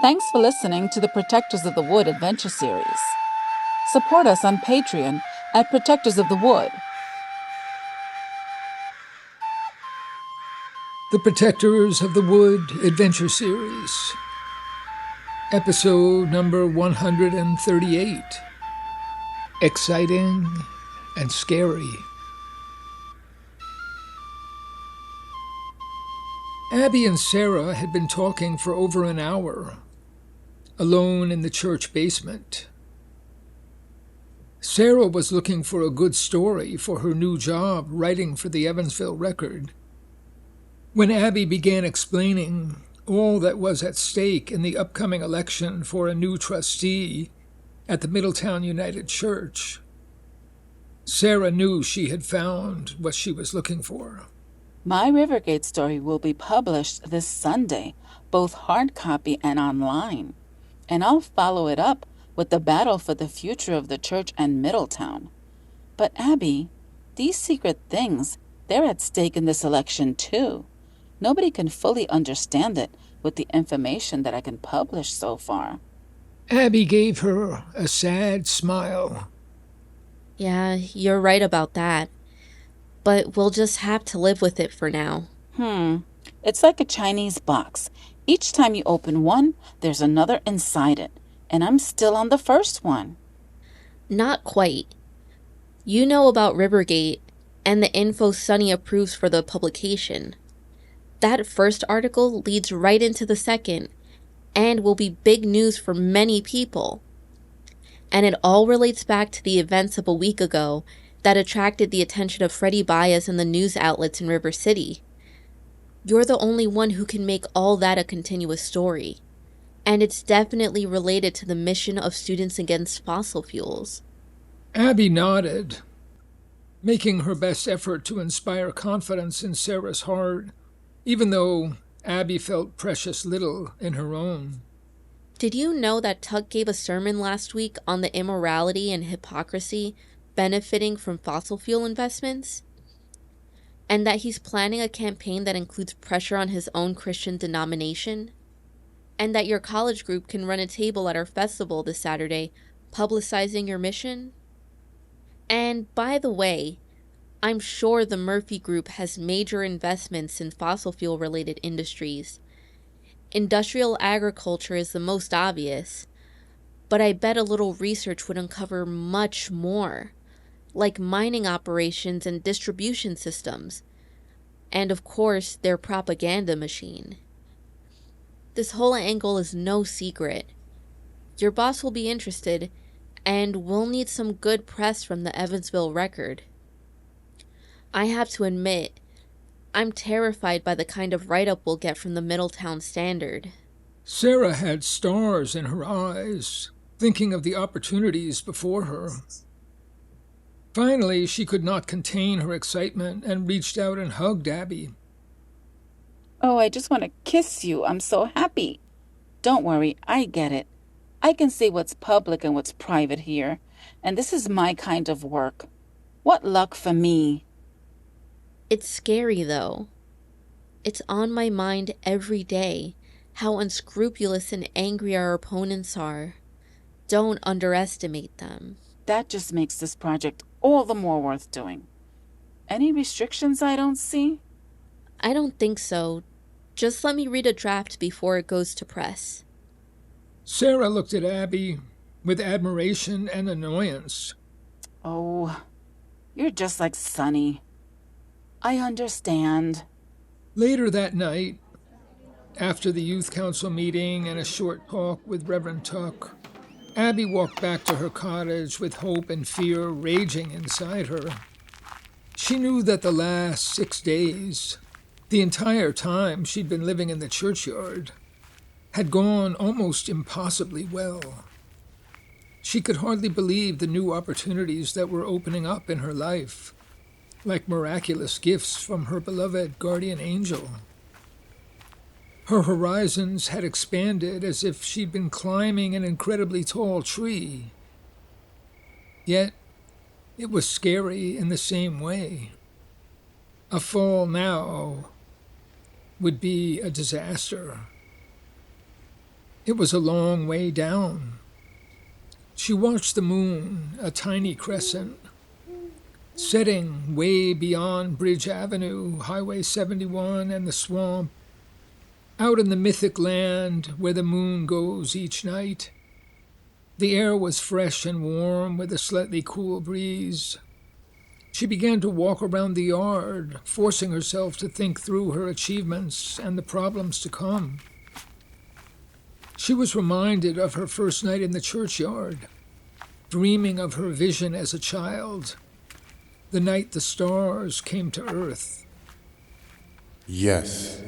Thanks for listening to the Protectors of the Wood Adventure Series. Support us on Patreon at Protectors of the Wood. The Protectors of the Wood Adventure Series, episode number 138. Exciting and scary. Abby and Sara had been talking for over an hour, alone in the church basement. Sara was looking for a good story for her new job writing for the Evansville Record, when Abby began explaining all that was at stake in the upcoming election for a new trustee at the Middletown United Church. Sara knew she had found what she was looking for. My Rivergate story will be published this Sunday, both hard copy and online. And I'll follow it up with the battle for the future of the church and Middletown. But Abby, these secret things, they're at stake in this election too. Nobody can fully understand it with the information that I can publish so far. Abby gave her a sad smile. Yeah, you're right about that. But we'll just have to live with it for now. It's like a Chinese box. Each time you open one, there's another inside it. And I'm still on the first one. Not quite. You know about Rivergate and the info Sunny approves for the publication. That first article leads right into the second and will be big news for many people. And it all relates back to the events of a week ago that attracted the attention of Freddie Baez and the news outlets in River City. You're the only one who can make all that a continuous story. And it's definitely related to the mission of Students Against Fossil Fuels. Abby nodded, making her best effort to inspire confidence in Sara's heart, even though Abby felt precious little in her own. Did you know that Tuck gave a sermon last week on the immorality and hypocrisy benefiting from fossil fuel investments? And that he's planning a campaign that includes pressure on his own Christian denomination? And that your college group can run a table at our festival this Saturday, publicizing your mission? And by the way, I'm sure the Morphy group has major investments in fossil fuel related industries. Industrial agriculture is the most obvious, but I bet a little research would uncover much more, like mining operations and distribution systems, and of course their propaganda machine. This whole angle is no secret. Your boss will be interested, and we'll need some good press from the Evansville Record. I have to admit, I'm terrified by the kind of write-up we'll get from the Middletown Standard. Sara had stars in her eyes, thinking of the opportunities before her. Finally, she could not contain her excitement and reached out and hugged Abby. Oh, I just want to kiss you. I'm so happy. Don't worry, I get it. I can see what's public and what's private here. And this is my kind of work. What luck for me. It's scary, though. It's on my mind every day, how unscrupulous and angry our opponents are. Don't underestimate them. That just makes this project all the more worth doing. Any restrictions I don't see? I don't think so. Just let me read a draft before it goes to press. Sara looked at Abby with admiration and annoyance. Oh, you're just like Sunny. I understand. Later that night, after the youth council meeting and a short talk with Reverend Tuck, Abby walked back to her cottage with hope and fear raging inside her. She knew that the last 6 days, the entire time she'd been living in the churchyard, had gone almost impossibly well. She could hardly believe the new opportunities that were opening up in her life, like miraculous gifts from her beloved guardian angel. Her horizons had expanded as if she'd been climbing an incredibly tall tree. Yet, it was scary in the same way. A fall now would be a disaster. It was a long way down. She watched the moon, a tiny crescent, setting way beyond Bridge Avenue, Highway 71, and the swamp, out in the mythic land where the moon goes each night. The air was fresh and warm with a slightly cool breeze. She began to walk around the yard, forcing herself to think through her achievements and the problems to come. She was reminded of her first night in the churchyard, dreaming of her vision as a child, the night the stars came to earth. Yes,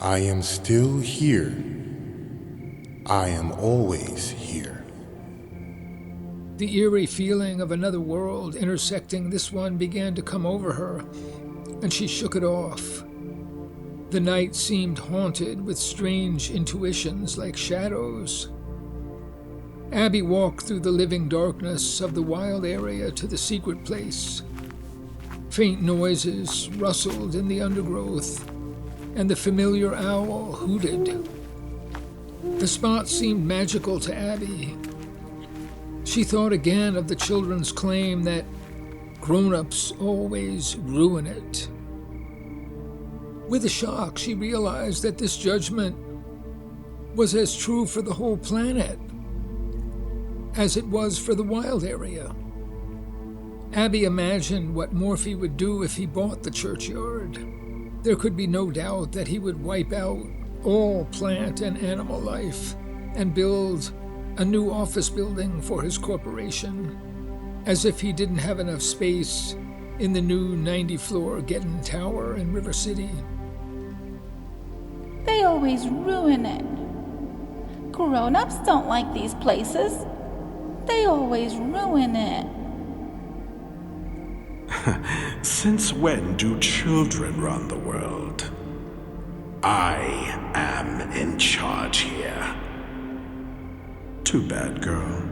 I am still here. I am always here. The eerie feeling of another world intersecting this one began to come over her, and she shook it off. The night seemed haunted with strange intuitions like shadows. Abby walked through the living darkness of the wild area to the secret place. Faint noises rustled in the undergrowth, and the familiar owl hooted. The spot seemed magical to Abby. She thought again of the children's claim that grown-ups always ruin it. With a shock, she realized that this judgment was as true for the whole planet as it was for the wild area. Abby imagined what Morphy would do if he bought the churchyard. There could be no doubt that he would wipe out all plant and animal life and build a new office building for his corporation, as if he didn't have enough space in the new 90-floor Gideon Tower in River City. They always ruin it. Grown-ups don't like these places. They always ruin it. Since when do children run the world? I am in charge here. Too bad, girl.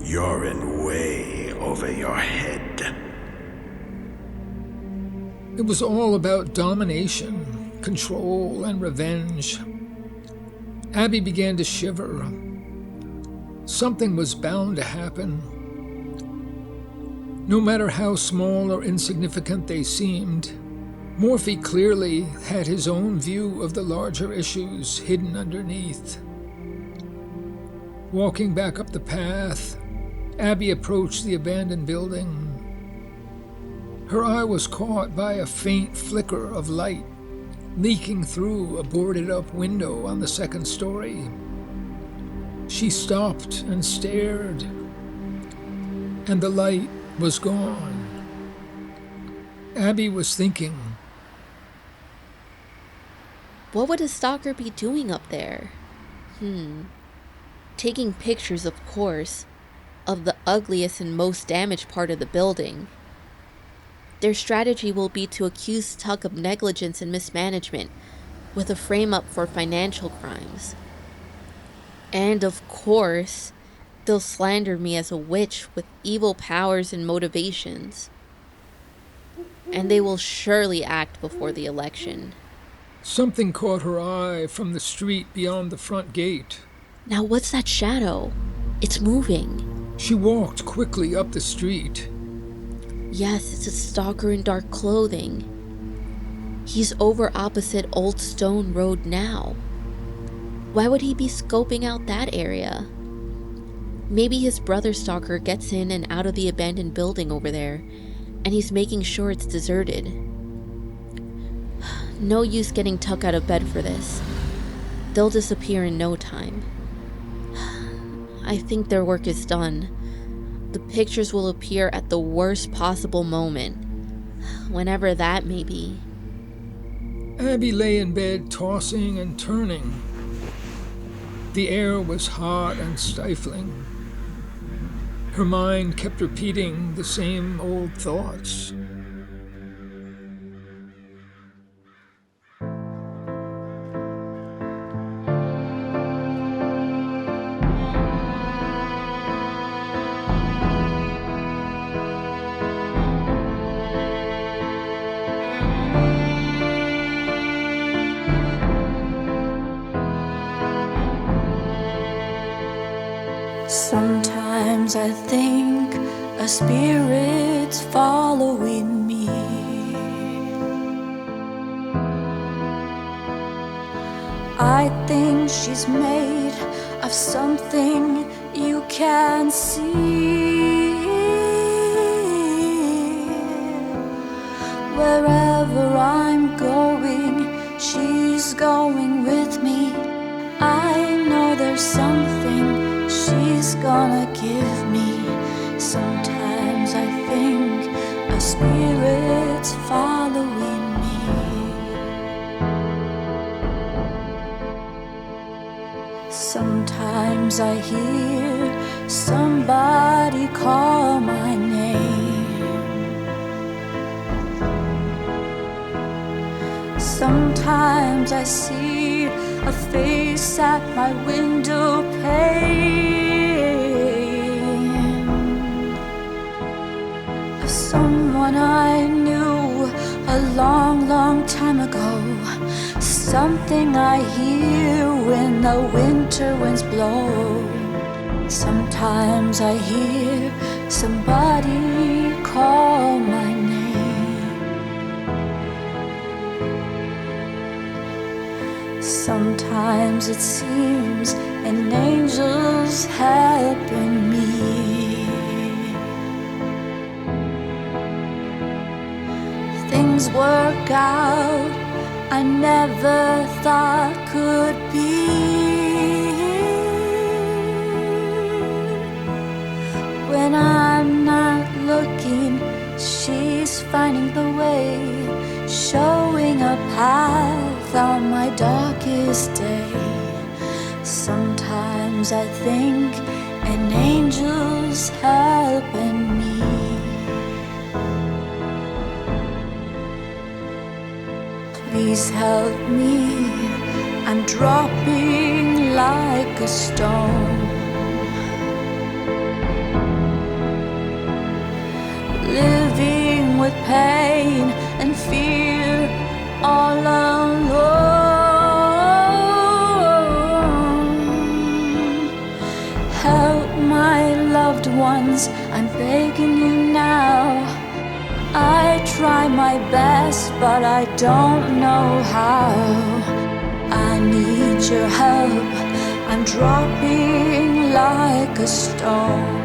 You're in way over your head. It was all about domination, control, and revenge. Abby began to shiver. Something was bound to happen. No matter how small or insignificant they seemed, Morphy clearly had his own view of the larger issues hidden underneath. Walking back up the path, Abby approached the abandoned building. Her eye was caught by a faint flicker of light leaking through a boarded-up window on the second story. She stopped and stared, and the light was gone. Abby was thinking, What would a stalker be doing up there? Taking pictures, of course, of the ugliest and most damaged part of the building. Their strategy will be to accuse Tuck of negligence and mismanagement with a frame-up for financial crimes. And of course, they'll slander me as a witch with evil powers and motivations. And they will surely act before the election. something caught her eye from the street beyond the front gate. Now what's that shadow? It's moving. She walked quickly up the street. Yes, it's a stalker in dark clothing. He's over opposite Old Stone Road now. Why would he be scoping out that area? Maybe his brother stalker gets in and out of the abandoned building over there, and he's making sure it's deserted. No use getting Tuck out of bed for this. They'll disappear in no time. I think their work is done. The pictures will appear at the worst possible moment, whenever that may be. Abby lay in bed, tossing and turning. The air was hot and stifling. Her mind kept repeating the same old thoughts. Sometimes I think a spirit's following me. I think she's made of something you can't see. Wherever I'm going, she's going with me. I know there's something she's gonna give me. Sometimes I think a spirit's following me. Sometimes I hear somebody call my name. Sometimes I see a face at my window pane of someone I knew a long, long time ago. Something I hear when the winter winds blow. Sometimes I hear somebody call my name. Sometimes it seems an angel's helping me. Things work out I never thought could be. When I'm not looking, she's finding the way, showing a path on my darkest day. Sometimes I think an angel's helping me. Please help me, I'm dropping like a stone. Living with pain and fear all alone. Help my loved ones, I'm begging you now. I try my best, but I don't know how. I need your help, I'm dropping like a stone.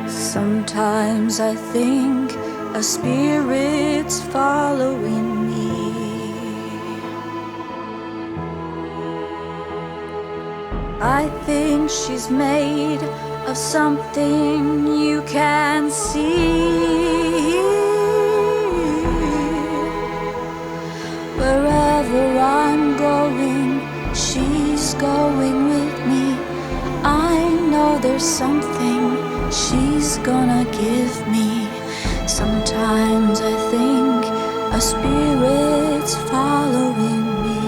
Sometimes I think a spirit's following me. I think she's made of something you can see. Wherever I'm going, she's going with me. I know there's something she's gonna give me. Sometimes I think a spirit's following me.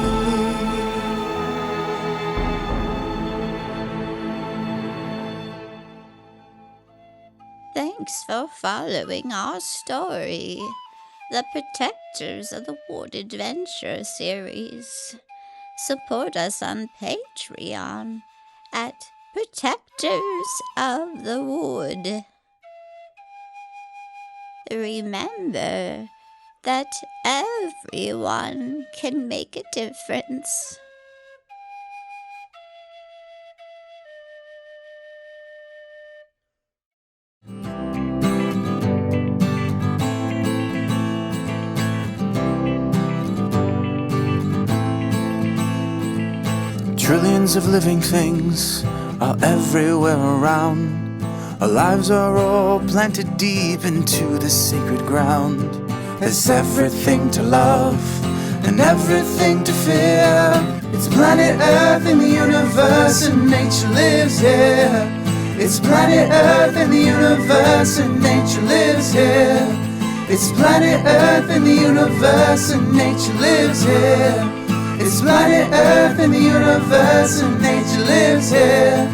Thanks for following our story, The Protectors of the Wood Adventure series. Support us on Patreon at Protectors of the Wood. Remember that everyone can make a difference. Trillions of living things are everywhere around. Our lives are all planted deep into the sacred ground. There's everything to love and everything to fear. It's planet Earth in the universe and nature lives here. It's planet Earth in the universe and nature lives here. It's planet Earth in the universe and nature lives here. It's planet Earth in the universe and nature lives here.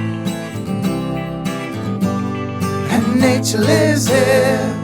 And nature lives here.